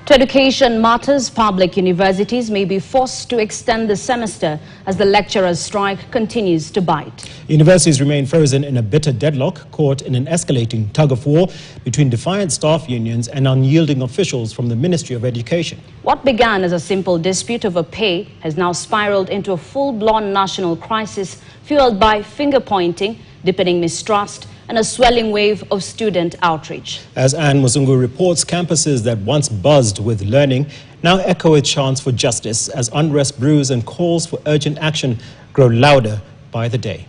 To education matters, public universities may be forced to extend the semester as the lecturers' strike continues to bite. Universities remain frozen in a bitter deadlock, caught in an escalating tug-of-war between defiant staff unions and unyielding officials from the Ministry of Education. What began as a simple dispute over pay has now spiraled into a full-blown national crisis fueled by finger-pointing, deepening mistrust, and a swelling wave of student outreach. As Anne Muzungu reports, campuses that once buzzed with learning now echo a chants for justice as unrest brews and calls for urgent action grow louder by the day.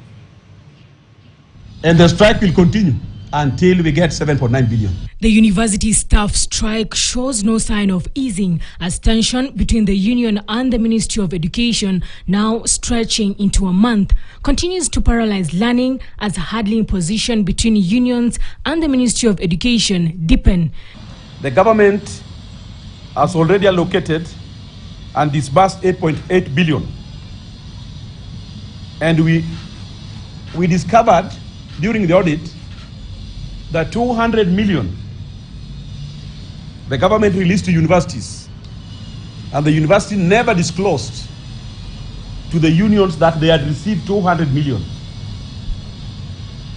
And the strike will continue until we get 7.9 billion. The university staff strike shows no sign of easing as tension between the union and the Ministry of Education, now stretching into a month, continues to paralyze learning as a huddling position between unions and the Ministry of Education deepen. The government has already allocated and disbursed 8.8 billion. And we discovered during the audit that 200 million the government released to universities, and the university never disclosed to the unions that they had received 200 million.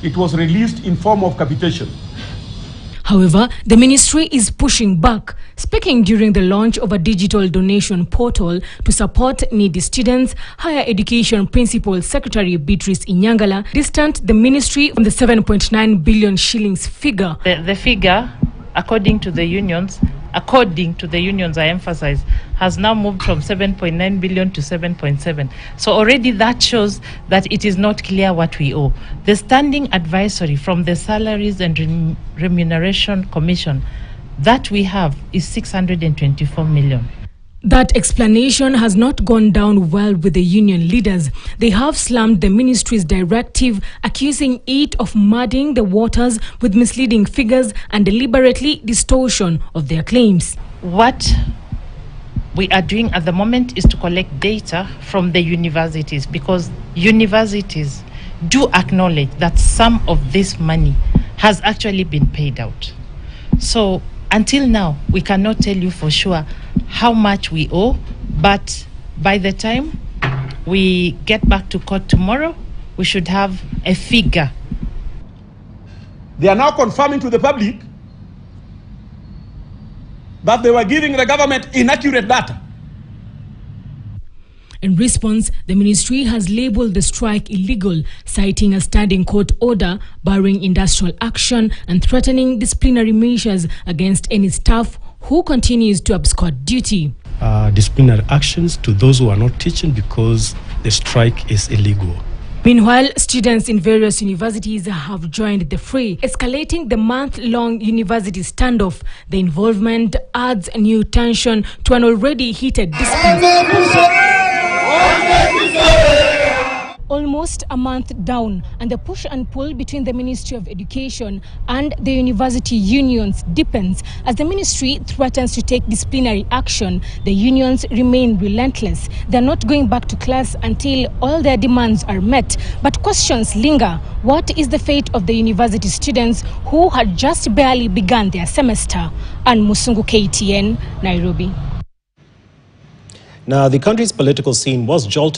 It was released in form of capitation. However, the ministry is pushing back, speaking during the launch of a digital donation portal to support needy students. Higher Education Principal Secretary Beatrice Inyangala distanced the ministry from the 7.9 billion shillings figure. The figure, according to the unions, I emphasize, has now moved from 7.9 billion to 7.7. So already that shows that it is not clear what we owe. The standing advisory from the Salaries and Remuneration Commission that we have is 624 million. That explanation has not gone down well with the union leaders. They have slammed the ministry's directive, accusing it of muddying the waters with misleading figures and deliberately distortion of their claims. What we are doing at the moment is to collect data from the universities, because universities do acknowledge that some of this money has actually been paid out. So until now, we cannot tell you for sure how much we owe, but by the time we get back to court tomorrow, we should have a figure. They are now confirming to the public that they were giving the government inaccurate data. In response, the ministry has labelled the strike illegal, citing a standing court order barring industrial action and threatening disciplinary measures against any staff who continues to abscond duty. Disciplinary actions to those who are not teaching because the strike is illegal. Meanwhile, students in various universities have joined the fray, escalating the month-long university standoff. The involvement adds new tension to an already heated dispute. Almost a month down, and the push and pull between the Ministry of Education and the university unions deepens. As the ministry threatens to take disciplinary action, the unions remain relentless. They're not going back to class until all their demands are met. But questions linger. What is the fate of the university students who had just barely begun their semester? Anne Muzungu, KTN, Nairobi. Now, the country's political scene was jolted